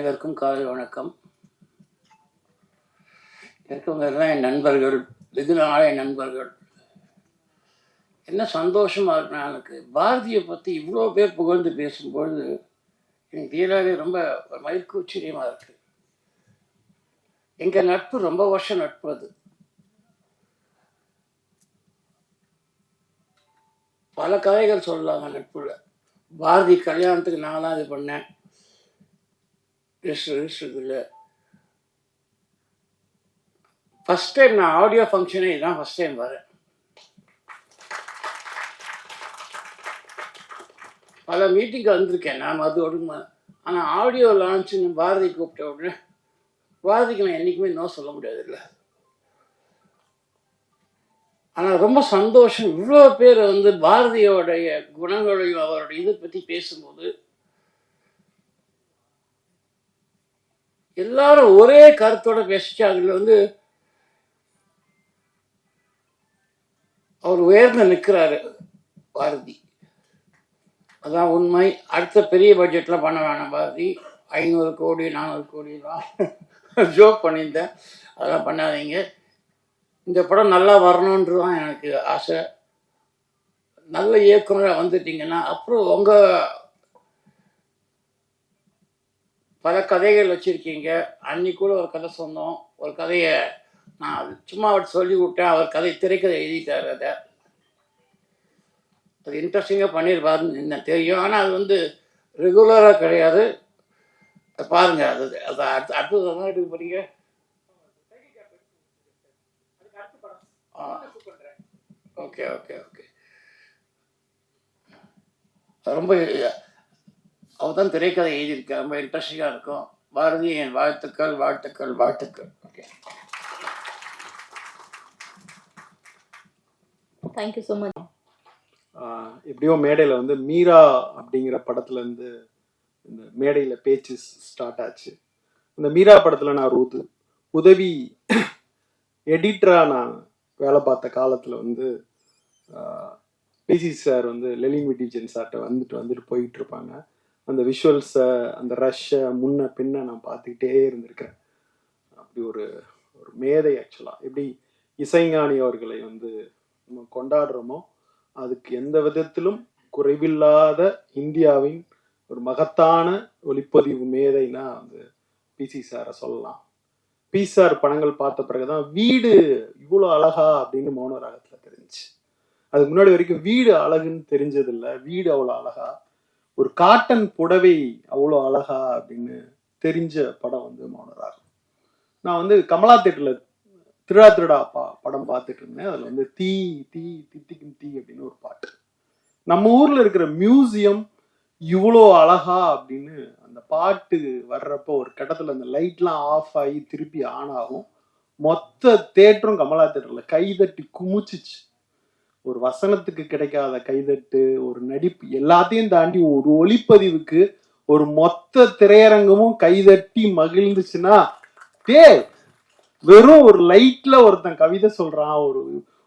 அனைவருக்கும் காலை வணக்கம். இருக்கவங்க எல்லாம் என் நண்பர்கள், வெகு நாளே நண்பர்கள். என்ன சந்தோஷமா இருக்கு எனக்கு பாரதியை பற்றி இவ்வளோ பேர் புகழ்ந்து பேசும்பொழுது எனக்கு தீராவே ரொம்ப மயிர்கூச்சரியமாக இருக்கு. எங்கள் நட்பு ரொம்ப வருஷம் நட்பு. அது பல கதைகள் சொல்லலாங்க நட்புல. பாரதி கல்யாணத்துக்கு நான் தான் இது பண்ணேன். இல்லை ஃபஸ்ட் டைம் நான் ஆடியோ ஃபங்க்ஷனே இதுதான் ஃபஸ்ட் டைம் வரேன். பல மீட்டிங்கு வந்திருக்கேன் நான் அதோடு. ஆனால் ஆடியோ லான்ச்சுன்னு பாரதி கூப்பிட்ட உடனே பாரதிக்கு நான் என்றைக்குமே நோ சொல்ல முடியாது இல்லை. ஆனால் ரொம்ப சந்தோஷம். இவ்வளோ பேர் பாரதியோடைய குணங்களையும் அவருடைய இதை பற்றி பேசும்போது எல்லாரும் ஒரே கருத்தோட பேசிச்சு. அதில் அவர் உயர்ந்து நிற்கிறாரு பாரதி. அதான் உண்மை. அடுத்த பெரிய பட்ஜெட்டில் பண்ண வேணாம் பாரதி. 500 கோடி 400 கோடிலாம் ஜோக் பண்ணியிருந்தேன். அதெல்லாம் பண்ணாதீங்க. இந்த படம் நல்லா வரணுன்றதான் எனக்கு ஆசை. நல்ல இயக்குனராக வந்துட்டீங்கன்னா அப்புறம் உங்கள் பல கதைகள் வச்சுருக்கீங்க. அன்னைக்கு கூட ஒரு கதை சொன்னோம். ஒரு கதையை நான் சும்மா அவர் சொல்லி விட்டேன். அவர் கதை திரைக்கதை எழுதிட்டார். அது இன்ட்ரெஸ்டிங்காக பண்ணியிருப்பாருன்னு என்ன தெரியும். ஆனால் அது ரெகுலராக கிடையாது. பாருங்கள். அது அடுத்தது தான் எடுக்க போறீங்க. Okay okay okay. ரொம்ப அவர் தான் திரைக்கதை எழுதியிருக்கேன். ரொம்ப இன்ட்ரெஸ்டிங்காக இருக்கும். பாரதி என் வாழ்த்துக்கள் வாழ்த்துக்கள் வாழ்த்துக்கள். Okay, thank you so much. எப்படியோ மேடையில் மீரா அப்படிங்கிற படத்துலேருந்து இந்த மேடையில் பேச்சு ஸ்டார்ட் ஆச்சு. இந்த மீரா படத்தில் நான் ஒரு உதவி எடிட்டராக நான் வேலை பார்த்த காலத்தில் பிசி சார் லெலின் விட்டிஜன் சார்கிட்ட வந்துட்டு போயிட்டு இருப்பாங்க. அந்த விஷுவல்ஸை, அந்த ரஷ்ஷை முன்ன பின்ன நான் பார்த்துக்கிட்டே இருந்திருக்கிறேன். அப்படி ஒரு மேதை. ஆக்சுவலாக எப்படி இசைஞானி அவர்களை நம்ம கொண்டாடுறோமோ அதுக்கு எந்த விதத்திலும் குறைவில்லாத இந்தியாவின் ஒரு மகத்தான ஒளிப்பதிவு மேதைனா பிசி சாரை சொல்லலாம். பிசார் படங்கள் பார்த்த பிறகுதான் வீடு இவ்வளோ அழகா அப்படின்னு மௌன ராகத்துல தெரிஞ்சு. அதுக்கு முன்னாடி வரைக்கும் வீடு அழகுன்னு தெரிஞ்சதில்லை. வீடு அவ்வளோ அழகா, ஒரு காட்டன் புடவை அவ்வளோ அழகா அப்படின்னு தெரிஞ்ச படம் மௌன ராகம். நான் கமலா தேட்டர்ல திருடா திருடா படம் பார்த்துட்டு இருந்தேன். அதுல தீ தீ தித்திக்கும் தீ அப்படின்னு ஒரு பாட்டு. நம்ம ஊர்ல இருக்கிற மியூசியம் இவ்வளோ அழகா அப்படின்னு அந்த பாட்டு வர்றப்போ ஒரு கட்டத்துல அந்த லைட்லாம் ஆஃப் ஆகி திருப்பி ஆன் ஆகும். மொத்த தேட்டரும் கமலா தேட்டர்ல கைதட்டி குமிச்சிச்சு. ஒரு வசனத்துக்கு கிடைக்காத கைதட்டு, ஒரு நடிப்பு, எல்லாத்தையும் தாண்டி ஒரு ஒளிப்பதிவுக்கு ஒரு மொத்த திரையரங்கமும் கைதட்டி மகிழ்ந்துச்சுன்னா, வெறும் ஒரு லைட்ல ஒருத்தன் கவிதை சொல்றான்,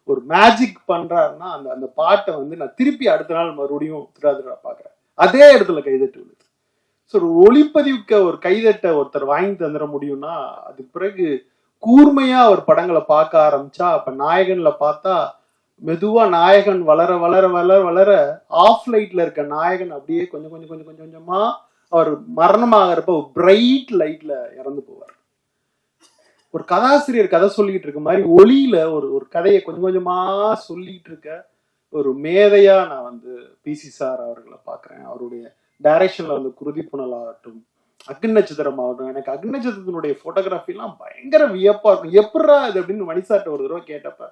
ஒரு மேஜிக் பண்றாருன்னா அந்த பாட்டை நான் திருப்பி அடுத்த நாள் மறுபடியும் திருடா பாக்குறேன். அதே இடத்துல கைதட்டு விழுது. ஸோ ஒரு ஒளிப்பதிவுக்கு ஒரு கைதட்டை ஒருத்தர் வாங்கி தந்துட முடியும்னா அதுக்கு பிறகு கூர்மையா ஒரு படங்களை பார்க்க ஆரம்பிச்சா, அப்ப நாயகன்ல பார்த்தா மெதுவா நாயகன் வளர வளர வளர வளர ஆஃப் லைட்ல இருக்க நாயகன் அப்படியே கொஞ்சம் கொஞ்சம் கொஞ்சம் கொஞ்சம் கொஞ்சமா அவர் மரணமாகறப்ப ஒரு பிரைட் லைட்ல இறந்து போவார். ஒரு கதாசிரியர் கதை சொல்லிட்டு இருக்க மாதிரி ஒளியில ஒரு கதையை கொஞ்சம் கொஞ்சமா சொல்லிட்டு இருக்க ஒரு மேதையா நான் பிசி சார் அவர்களை பாக்குறேன். அவருடைய டைரக்ஷன்ல குருதி புனல் ஆகட்டும், அக்னி நட்சத்திரம் ஆகட்டும். எனக்கு அக்னி நட்சத்திரத்தினுடைய போட்டோகிராஃபி எல்லாம் பயங்கர வியப்பா இருக்கும். எப்படா இது அப்படின்னு மணிசார்ட்ட ஒரு தடவை கேட்டப்ப,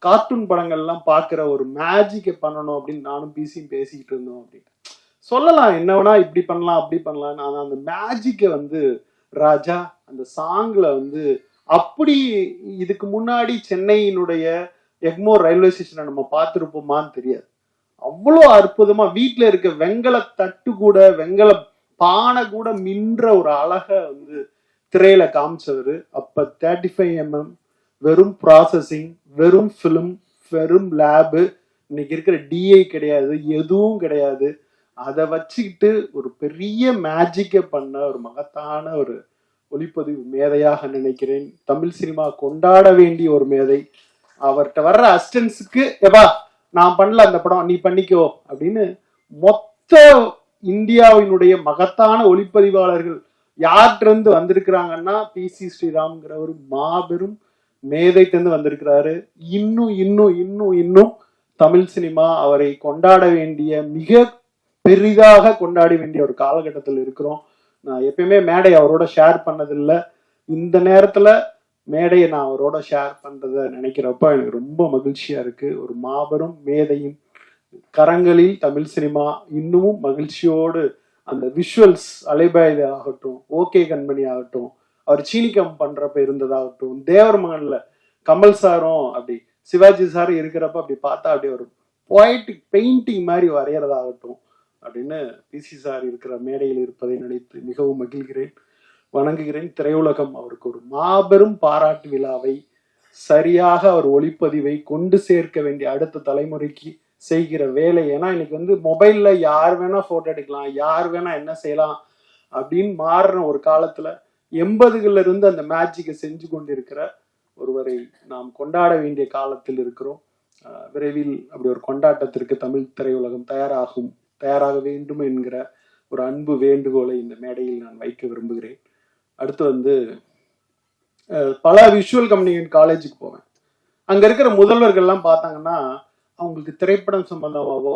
கார்ட்டூன் படங்கள்லாம் பாக்குற ஒரு மேஜிக்கை பண்ணணும் அப்படின்னு நானும் பிசியும் பேசிக்கிட்டு இருந்தோம். அப்படின்னு சொல்லலாம், என்ன வேணா இப்படி பண்ணலாம் அப்படி பண்ணலாம். ஆனா அந்த மேஜிக்கை ராஜா அந்த சாங்ல அப்படி இதுக்கு முன்னாடி சென்னையினுடைய எக்மோர் ரயில்வே ஸ்டேஷனை நம்ம பார்த்துருப்போமான்னு தெரியாது. அவ்வளோ அற்புதமா வீட்டுல இருக்க வெங்கல தட்டு கூட, வெங்கல பானை கூட மின்ற ஒரு அழக திரையில காமிச்சவரு. அப்ப 35mm வெறும் ப்ராசஸிங், வெறும் ஃபிலிம், வெறும் லேபு. இன்னைக்கு இருக்கிற டிஐ கிடையாது, எதுவும் கிடையாது. அதை வச்சுக்கிட்டு ஒரு பெரிய மேஜிக்கை பண்ண ஒரு மகத்தான ஒரு ஒளிப்பதிவு மேதையாக நினைக்கிறேன். தமிழ் சினிமா கொண்டாட வேண்டிய ஒரு மேதை. அவர்கிட்ட வர்ற அசிஸ்டன்ஸுக்கு எப்பா நான் பண்ணல அந்த படம் நீ பண்ணிக்கோ அப்படின்னு மொத்த இந்தியாவினுடைய மகத்தான ஒளிப்பதிவாளர்கள் யார்கிட்ட வந்திருக்கிறாங்கன்னா PC ஸ்ரீராம்ங்கிற ஒரு மாபெரும் மேதைட்டு வந்திருக்கிறாரு. இன்னும் இன்னும் இன்னும் இன்னும் தமிழ் சினிமா அவரை கொண்டாட வேண்டிய, மிக பெரிதாக கொண்டாட வேண்டிய ஒரு காலகட்டத்தில் இருக்கிறோம். நான் எப்பயுமே மேடை அவரோட ஷேர் பண்ணதில்லை. இந்த நேரத்துல மேடையை நான் அவரோட ஷேர் பண்றத நினைக்கிறப்ப எனக்கு ரொம்ப மகிழ்ச்சியா இருக்கு. ஒரு மாபெரும் மேதையின் கரங்களில் தமிழ் சினிமா இன்னமும் மகிழ்ச்சியோடு அந்த விஷுவல்ஸ் அலைபாயுது ஆகட்டும், ஓகே கண்மணி ஆகட்டும், அவர் சீனிக்கம் பண்றப்ப இருந்ததாகட்டும், தேவர் மகன்ல கமல் சாரும் அப்படி சிவாஜி சாரும் இருக்கிறப்ப அப்படி பார்த்தா அப்படி ஒரு போய்டிக் பெயிண்டிங் மாதிரி வரைகிறதாகட்டும் அப்படின்னு PC சார் இருக்கிற மேடையில் இருப்பதை நினைத்து மிகவும் மகிழ்கிறேன், வணங்குகிறேன். திரையுலகம் அவருக்கு ஒரு மாபெரும் பாராட்டு விழாவை சரியாக அவர் ஒளிப்பதிவை கொண்டு சேர்க்க வேண்டிய அடுத்த தலைமுறைக்கு செய்கிற வேலை. ஏன்னா இன்னைக்கு மொபைல்ல யார் வேணா போட்டோ எடுக்கலாம், யார் வேணா என்ன செய்யலாம் அப்படின்னு மாறின ஒரு காலத்துல 80கள்ல இருந்து அந்த மேஜிக்கை செஞ்சு கொண்டிருக்கிற ஒருவரை நாம் கொண்டாட வேண்டிய காலத்தில் இருக்கிறோம். விரைவில் அப்படி ஒரு கொண்டாட்டத்திற்கு தமிழ் திரையுலகம் தயாராக வேண்டும் என்கிற ஒரு அன்பு வேண்டுகோளை இந்த மேடையில் நான் வைக்க விரும்புகிறேன். அடுத்து பல விஷுவல் கம்யூனிகேஷன் காலேஜுக்கு போவேன். அங்க இருக்கிற முதல்வர்கள்லாம் பார்த்தாங்கன்னா அவங்களுக்கு திரைப்படம் சம்பந்தமாவோ,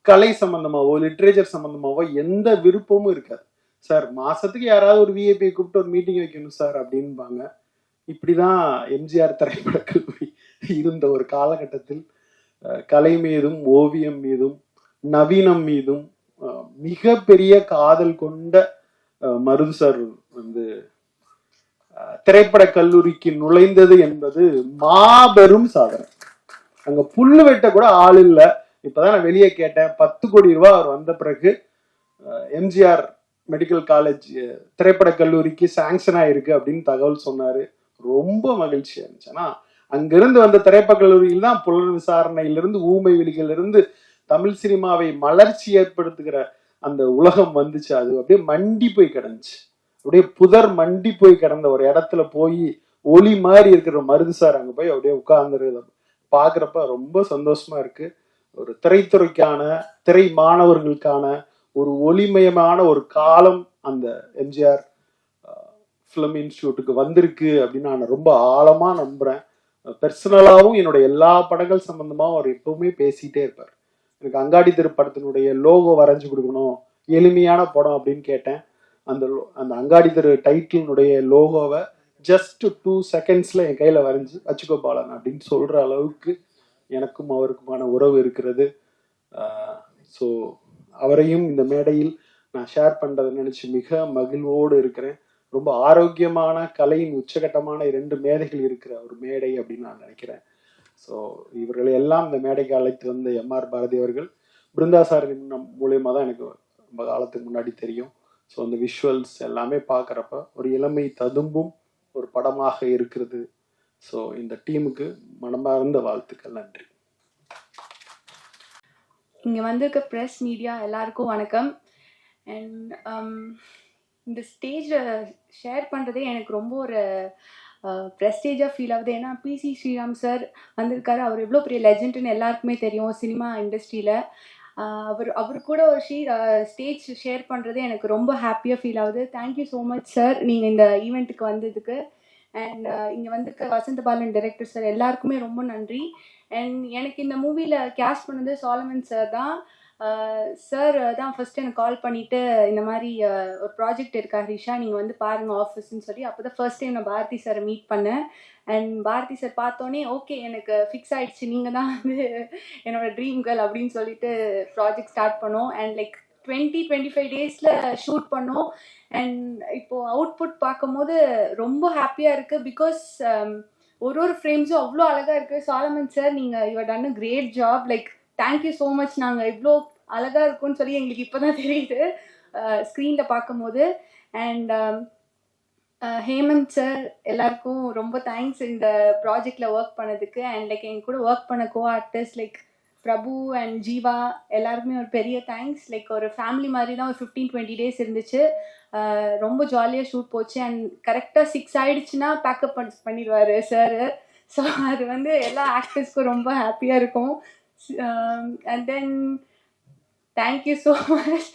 கலை சம்பந்தமாவோ, லிட்ரேச்சர் சம்பந்தமாவோ எந்த விருப்பமும் இருக்காது. சார் மாசத்துக்கு யாராவது ஒரு விஐபி கூப்பிட்டு ஒரு மீட்டிங் வைக்கணும் சார் அப்படின்பாங்க. இப்படிதான் MGR திரைப்பட கல்லூரி இருந்த ஒரு காலகட்டத்தில் கலை மீதும் ஓவியம் மீதும் நவீனம் மீதும் மிகப்பெரிய காதல் கொண்ட மருது சார் திரைப்பட கல்லூரிக்கு நுழைந்தது என்பது மாபெரும் சாதனை. அங்க புல்லு வெட்ட கூட ஆள் இல்லை. இப்பதான் நான் வெளியே கேட்டேன், 10 கோடி ரூபாய் அவர் வந்த பிறகு MGR மெடிக்கல் காலேஜ் திரைப்பட கல்லூரிக்கு சாங்ஷன் ஆயிருக்கு அப்படின்னு தகவல் சொன்னாரு. ரொம்ப மகிழ்ச்சியா இருந்துச்சு. ஆனா அங்கிருந்து வந்த திரைப்பட கல்லூரியில் தான் புலன் விசாரணையிலிருந்து, ஊமை வெளிகளிலிருந்து தமிழ் சினிமாவை மலர்ச்சி ஏற்படுத்துகிற அந்த உலகம் வந்துச்சு. அது அப்படியே மண்டி போய் கிடந்துச்சு. அப்படியே புதர் மண்டி போய் கிடந்த ஒரு இடத்துல போய் ஒளி மாதிரி இருக்கிற மருது சார் அங்க போய் அப்படியே உட்கார்ந்துருது பாக்குறப்ப ரொம்ப சந்தோஷமா இருக்கு. ஒரு திரைத்துறைக்கான, திரை மாணவர்களுக்கான ஒரு ஒளிமயமான ஒரு காலம் அந்த MGR ஃபிலிம் இன்ஸ்டியூட்டுக்கு வந்திருக்கு அப்படின்னு நான் ரொம்ப ஆழமா நம்புறேன். பெர்சனலாவும் என்னோட எல்லா படங்கள் சம்பந்தமாவும் அவர் எப்பவுமே பேசிட்டே இருப்பார். எனக்கு அங்காடி தெரு படத்தினுடைய லோகோ வரைஞ்சு கொடுக்கணும், எளிமையான படம் அப்படின்னு கேட்டேன். அந்த அங்காடி தெரு டைட்டிலினுடைய லோகோவை ஜஸ்ட் 2 செகண்ட்ஸ்ல என் கையில வரைஞ்சு வச்சுக்கோ பாலன் அப்படின்னு சொல்ற அளவுக்கு எனக்கும் அவருக்குமான உறவு இருக்கிறது. ஸோ அவரையும் இந்த மேடையில் நான் ஷேர் பண்றதை நினைச்சு மிக மகிழ்வோடு இருக்கிறேன். ரொம்ப ஆரோக்கியமான கலையின் உச்சகட்டமான 2 மேடைகள் இருக்கிற ஒரு மேடை அப்படின்னு நான் நினைக்கிறேன். ஸோ இவர்களை எல்லாம் இந்த மேடைக்கு அழைத்து வந்த MR பாரதி அவர்கள், பிருந்தா சார் மூலியமா தான் எனக்கு ரொம்ப காலத்துக்கு முன்னாடி தெரியும். ஸோ அந்த விஷுவல்ஸ் எல்லாமே பார்க்குறப்ப ஒரு இளமை ததும்பும் ஒரு படமாக இருக்கிறது. ஸோ இந்த டீமுக்கு மனமார்ந்த வாழ்த்துக்கள். நன்றி. இங்கே வந்திருக்க ப்ரெஸ் மீடியா எல்லாருக்கும் வணக்கம். அண்ட் இந்த ஸ்டேஜில் ஷேர் பண்ணுறதே எனக்கு ரொம்ப ஒரு ப்ரெஸ்டேஜாக ஃபீல் ஆகுது. ஏன்னா PC ஸ்ரீராம் சார் வந்திருக்காரு. அவர் எவ்வளோ பெரிய லெஜெண்டுன்னு எல்லாருக்குமே தெரியும் சினிமா இண்டஸ்ட்ரியில். அவர் கூட ஒரு ஸ்டேஜ் ஷேர் பண்ணுறது எனக்கு ரொம்ப ஹாப்பியாக ஃபீல் ஆகுது. தேங்க்யூ ஸோ மச் சார், நீங்கள் இந்த ஈவெண்ட்டுக்கு வந்ததுக்கு. அண்ட் இங்கே வந்திருக்க வசந்த பாலன் டைரக்டர் சார் எல்லாருக்குமே ரொம்ப நன்றி. அண்ட் எனக்கு இந்த மூவியில் கேஸ்ட் பண்ணது சாலமன் சார் தான். சார் தான் ஃபர்ஸ்ட் எனக்கு கால் பண்ணிவிட்டு இந்த மாதிரி ஒரு ப்ராஜெக்ட் இருக்கா ஹரிஷா, நீங்கள் வந்து பாருங்கள் ஆஃபீஸ்ன்னு சொல்லி. அப்போ தான் ஃபர்ஸ்ட் டைம் நான் பாரதி சாரை மீட் பண்ணேன். அண்ட் பாரதி சார் பார்த்தோன்னே ஓகே எனக்கு ஃபிக்ஸ் ஆகிடுச்சு, நீங்கள் தான் வந்து என்னோடய ட்ரீம் கேர்ள் அப்படின்னு சொல்லிட்டு ப்ராஜெக்ட் ஸ்டார்ட் பண்ணோம். அண்ட் லைக் 20-25 டேஸில் ஷூட் பண்ணோம். அண்ட் இப்போது அவுட்புட் பார்க்கும்போது ரொம்ப ஹாப்பியாக இருக்குது. பிகாஸ் ஒரு ஃப்ரேம்ஸும் அவ்வளோ அழகாக இருக்குது. சாலமன் சார், நீங்கள் you done a great job. Like thank you so much. நாங்கள் இவ்வளோ அழகாக இருக்கும்னு சொல்லி எங்களுக்கு இப்போ தான் தெரியுது ஸ்க்ரீனில் பார்க்கும்போது. அண்ட் ஹேமந்த் சார் எல்லாருக்கும் ரொம்ப தேங்க்ஸ் இந்த ப்ராஜெக்டில் ஒர்க் பண்ணதுக்கு. அண்ட் லைக் எங்க கூட ஒர்க் பண்ண co artist like Prabhu and Jeeva எல்லாருக்குமே ஒரு பெரிய தேங்க்ஸ். லைக் ஒரு ஃபேமிலி மாதிரி தான் ஒரு 15-20 டேஸ் இருந்துச்சு. ரொம்ப ஜாலியாக ஷூட் போச்சு. அண்ட் கரெக்டாக 6 ஆயிடுச்சுன்னா பேக்கப் பண்ணிடுவார் சார். ஸோ அது வந்து எல்லா ஆக்டர்ஸ்க்கும் ரொம்ப ஹாப்பியாக இருக்கும். And then thank you so much.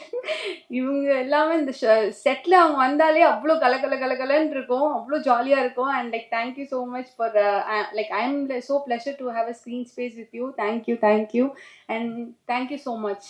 இவங்க எல்லாமே இந்த செட்டில் அவங்க வந்தாலே அவ்வளோ கலன்னு இருக்கும், அவ்வளோ ஜாலியாக இருக்கும். And like thank you so much for like I am so pleasure to have a screen space with you. Thank you and thank you so much.